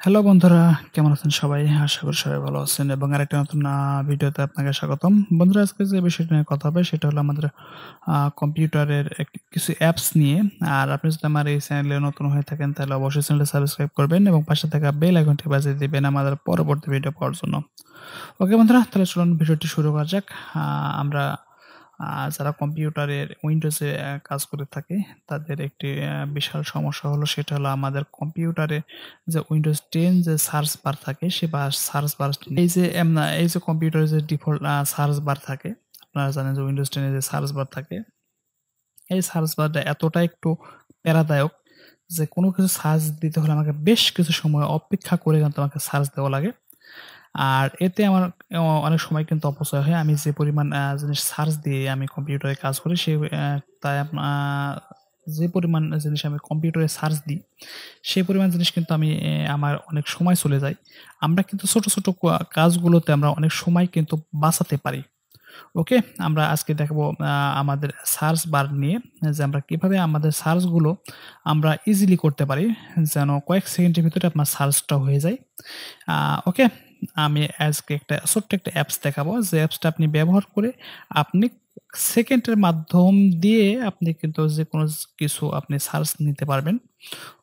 Hello বন্ধুরা, কেমন আছেন সবাই? আশা করি সবাই ভালো আছেন এবং আরেকটা নতুন ভিডিওতে আপনাকে স্বাগতম। বন্ধুরা, আজকে যে বিষয়টা নিয়ে কথা হবে সেটা হলো আমাদের কম্পিউটারের কিছু অ্যাপস নিয়ে। আর আপনি যদি আমার এই চ্যানেলে নতুন হয়ে থাকেন তাহলে অবশ্যই চ্যানেলটা সাবস্ক্রাইব করবেন এবং পাশে থাকা বেল আইকনটি বাজিয়ে দিবেন আমাদের পরবর্তী ভিডিও পাওয়ার জন্য। ওকে বন্ধুরা, তাহলে চলুন ভিডিওটি শুরু করা যাক। আমরা যারা কম্পিউটারের উইন্ডোজে কাজ করে থাকে তাদের একটি বিশাল সমস্যা হলো, সেটা হলো আমাদের কম্পিউটারে যে উইন্ডোজ 10 যে সার্চ বার থাকে সে সার্চ বার এই যে কম্পিউটারে যে ডিফল্ট সার্চ বার থাকে, আপনারা জানেন যে উইন্ডোজ 10 এ যে সার্চ বার থাকে, এই সার্চ বারটা এতটা একটু প্যারাদায়ক যে কোনো কিছু সার্চ দিতে হলে আমাকে বেশ কিছু সময় অপেক্ষা করে কিন্তু আমাকে সার্চ দেওয়া লাগে। আর এতে আমার অনেক সময় কিন্তু অপচয় হয়। আমি যে পরিমাণ জিনিস সার্চ দিয়ে আমি কম্পিউটারে কাজ করি তাই যে পরিমাণ জিনিস আমি কম্পিউটারে সার্চ দিই, সেই পরিমাণ জিনিস কিন্তু আমার অনেক সময় চলে যায়। আমরা কিন্তু ছোট, ছোট কাজগুলোতে আমরা অনেক সময় কিন্তু বাঁচাতে পারি। ওকে? আমরা আজকে দেখবো আমাদের সার্চ বার নিয়ে, যে আমরা কিভাবে আমাদের সার্চগুলো আমরা ইজিলি করতে পারি যেন কয়েক সেকেন্ডের ভিতরে আপনার সার্চটা হয়ে যায়। ওকে? আমি আজকে ছোট্ট একটা অ্যাপস দেখাবো, যে অ্যাপসটা আপনি ব্যবহার করে আপনি সেকেন্ডের মাধ্যম দিয়ে আপনি কিন্তু যেকোনো কিছু আপনি সার্চ নিতে পারবেন।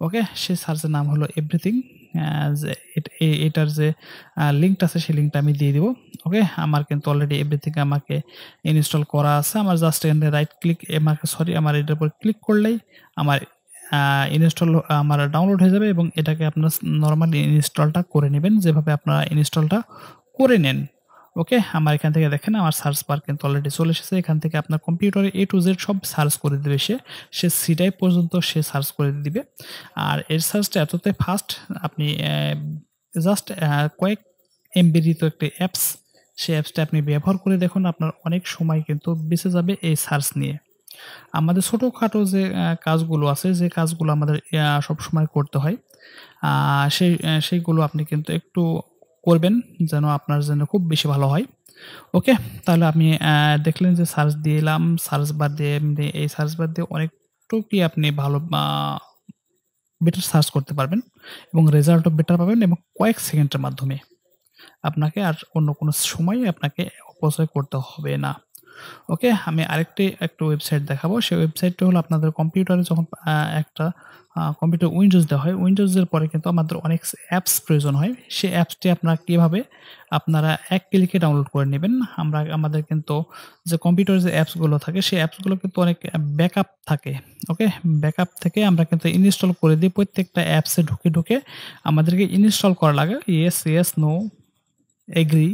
ওকে? সেই সার্চের নাম হলো এভরিথিং। যে এটার যে লিঙ্কটা আছে সেই লিঙ্কটা আমি দিয়ে দিব। ওকে? আমার কিন্তু অলরেডি এভরিথিং আমাকে ইনস্টল করা আছে। আমার জাস্ট এখানে রাইট ক্লিক আমার এটার উপর ক্লিক করলেই আমার আমার ডাউনলোড হয়ে যাবে এবং এটাকে আপনার নরমালি ইনস্টলটা করে নেবেন যেভাবে আপনারা ইনস্টলটা করে নেন। ওকে? আমার এখান থেকে দেখেন আমার সার্চ বার কিন্তু অলরেডি চলে এসেছে। এখান থেকে আপনার কম্পিউটারে A to Z সব সার্চ করে দিবে সে সি ড্রাইভ পর্যন্ত সে সার্চ করে দিবে। আর এর সার্চটা এতটাই ফাস্ট, আপনি জাস্ট কয়েক এমবির তো একটা অ্যাপস, সেই অ্যাপসটা আপনি ব্যবহার করে দেখুন, আপনার অনেক সময় কিন্তু বেঁচে যাবে এই সার্চ নিয়ে। আমাদের ছোটখাটো যে কাজগুলো আছে, যে কাজগুলো আমাদের সবসময় করতে হয়, সেইগুলো আপনি কিন্তু একটু করবেন যেন আপনার জন্য খুব বেশি ভালো হয়। ওকে? তাহলে আপনি দেখলেন যে সার্চ দিলাম, সার্চ বার দিয়ে এমনি এই সার্চ বার দিয়ে অনেকটুকুই আপনি ভালো বেটার সার্চ করতে পারবেন এবং রেজাল্টও বেটার পাবেন এবং কয়েক সেকেন্ডের মাধ্যমে। আপনাকে আর অন্য কোনো সময় আপনাকে অপচয় করতে হবে না। ওকে? আমি একটা ওয়েবসাইট দেখাবো। সেই ওয়েবসাইটটা হলো আপনাদের কম্পিউটারে যখন একটা কম্পিউটার উইন্ডোজ দেওয়া হয়, উইন্ডোজের পরে কিন্তু আমাদের অনেক অ্যাপস প্রয়োজন হয়। সেই অ্যাপসটি আপনারা এক ক্লিকে ডাউনলোড করে নেবেন। আমাদের কিন্তু যে কম্পিউটারে যে অ্যাপসগুলো থাকে, সেই অ্যাপসগুলো কিন্তু অনেক ব্যাকআপ থাকে। ওকে? ব্যাকআপ থেকে আমরা কিন্তু ইনস্টল করে দিই। প্রত্যেকটা অ্যাপসে ঢুকে আমাদেরকে ইনস্টল করা লাগে। ইয়েস, নো, এগ্রি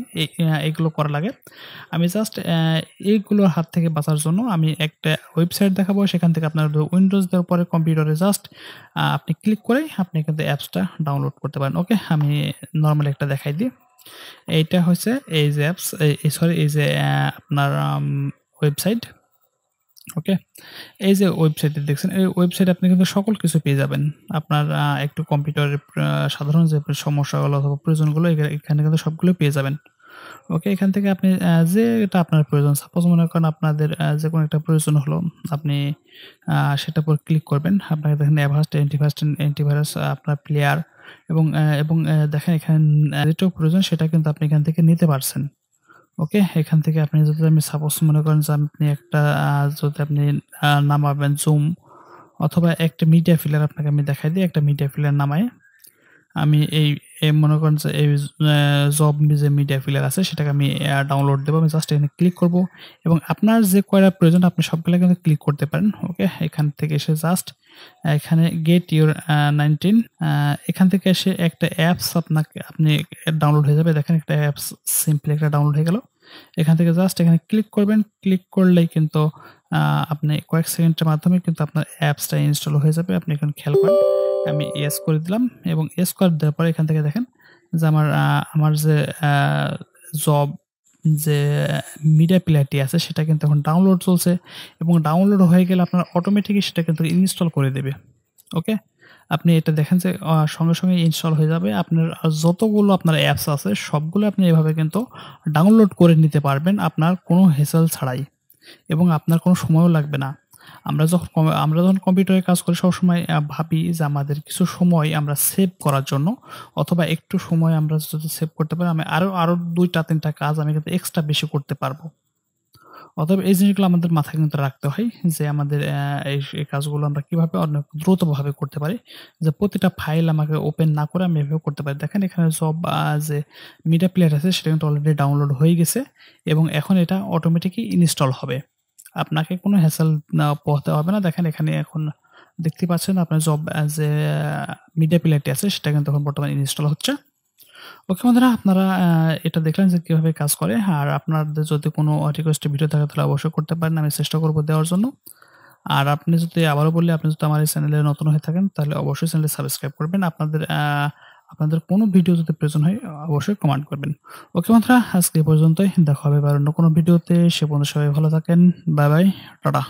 এগুলো করা লাগে। আমি জাস্ট এইগুলোর হাত থেকে বাঁচার জন্য আমি একটা ওয়েবসাইট দেখাবো। সেখান থেকে আপনার উইন্ডোজ দেওয়ার পরে কম্পিউটারে জাস্ট আপনি ক্লিক করেই আপনি কিন্তু অ্যাপসটা ডাউনলোড করতে পারেন। ওকে? আমি নরমালি একটা দেখাই দিই। এইটা হচ্ছে এই যে অ্যাপস, এই যে আপনার ওয়েবসাইট। ওকে? এই যে ওয়েবসাইটে দেখছেন, এই ওয়েবসাইটে আপনি কিন্তু সকল কিছু পেয়ে যাবেন। আপনার একটু কম্পিউটারের সাধারণ যে সমস্যাগুলো অথবা প্রয়োজনগুলো এখানে কিন্তু সবগুলো পেয়ে যাবেন। ওকে? এখান থেকে আপনি যেটা আপনার প্রয়োজন, সাপোজ মনে করেন আপনাদের যেকোনো একটা প্রয়োজন হলো, আপনি সেটার উপর ক্লিক করবেন। আপনাকে দেখেন অ্যান্টিভাইরাস আপনার প্লেয়ার এবং দেখেন এখানে যেটাও প্রয়োজন সেটা কিন্তু আপনি এখান থেকে নিতে পারছেন। ওকে? এখান থেকে আপনি আমি সাপোজ মনে করেন যে যদি আপনি নামাবেন জুম অথবা একটা মিডিয়া ফিলার, আপনাকে আমি দেখাই দিই। একটা মিডিয়া ফিলার নামায়ে আমি এই মনে করেন যে এই জব যে মিডিয়া ফিলার আছে সেটাকে আমি ডাউনলোড দেবো। আমি জাস্ট এখানে ক্লিক করব এবং আপনার যে কয়টা প্রয়োজন আপনি সবগুলা কিন্তু ক্লিক করতে পারেন। ওকে? এখান থেকে এসে জাস্ট এখানে গেট ইউর 19 এখান থেকে এসে একটা অ্যাপস আপনি ডাউনলোড হয়ে যাবে। দেখেন একটা অ্যাপস সিম্পলি একটা ডাউনলোড হয়ে গেল। এখান থেকে জাস্ট এখানে ক্লিক করবেন। ক্লিক করলেই কিন্তু আপনি কয়েক সেকেন্ডের মাধ্যমে কিন্তু আপনার অ্যাপসটা ইনস্টল হয়ে যাবে। আপনি এখন খেয়াল করেন। আমি ইয়েস করে দিলাম এবং ইয়েস করে দেওয়ার পরে এখান থেকে দেখেন যে আমার যে জব যে মিডিয়া প্লেয়ারটি আছে সেটা কিন্তু এখন ডাউনলোড চলছে এবং ডাউনলোড হয়ে গেলে আপনার অটোমেটিকই সেটা কিন্তু ইনস্টল করে দেবে। ওকে? আপনি এটা দেখেন যে সঙ্গে ইনস্টল হয়ে যাবে। আপনার যতগুলো আপনার অ্যাপস আছে সবগুলো আপনি এভাবে কিন্তু ডাউনলোড করে নিতে পারবেন আপনার কোনো হেসেল ছাড়াই এবং আপনার কোনো সময়ও লাগবে না। আমরা যখন কম্পিউটারে কাজ করি সবসময় ভাবি যে আমাদের কিছু সময় আমরা সেভ করার জন্য অথবা একটু সময় আমরা যদি সেভ করতে পারি আমি আরো ২টা ৩টা কাজ আমি কিন্তু এক্সট্রা বেশি করতে পারবো। অতএব এই জিনিসগুলো আমাদের মাথায় কিন্তু রাখতে হয় যে আমাদের এই কাজগুলো আমরা কিভাবে অনেক দ্রুতভাবে করতে পারি। যে প্রতিটা ফাইল আমাকে ওপেন না করে আমি এভাবে করতে পারি। দেখেন এখানে সব যে মিডিয়া প্লেয়ার আছে সেটা কিন্তু অলরেডি ডাউনলোড হয়ে গেছে এবং এখন এটা অটোমেটিকই ইনস্টল হবে। আপনাকে কোনো হ্যাসেল পোহাতে হবে না। দেখেন এখানে এখন দেখতে পাচ্ছেন আপনার যে মিডিয়া প্লেয়ারটি আছে সেটা কিন্তু এখন বর্তমানে ইনস্টল হচ্ছে। ওকে বন্ধুরা, আপনারা এটা দেখলেন যে কিভাবে কাজ করে। আর আপনাদের যদি কোনো রিকোয়েস্টেড ভিডিও থাকে তাহলে অবশ্যই করতে পারেন। আমি চেষ্টা করব দেওয়ার জন্য। আর আপনি যদি আবারও বলি আপনি যদি আমার এই চ্যানেলে নতুন হয়ে থাকেন তাহলে অবশ্যই চ্যানেলটি সাবস্ক্রাইব করবেন। আপনাদের কোনো ভিডিও যদি প্রয়োজন হয় অবশ্যই কমেন্ট করবেন। ওকে বন্ধুরা, আজকে এই পর্যন্তই। দেখা হবে আবার অন্য কোনো ভিডিওতে। সে পর্যন্ত সবাই ভালো থাকেন। Bye bye, tata.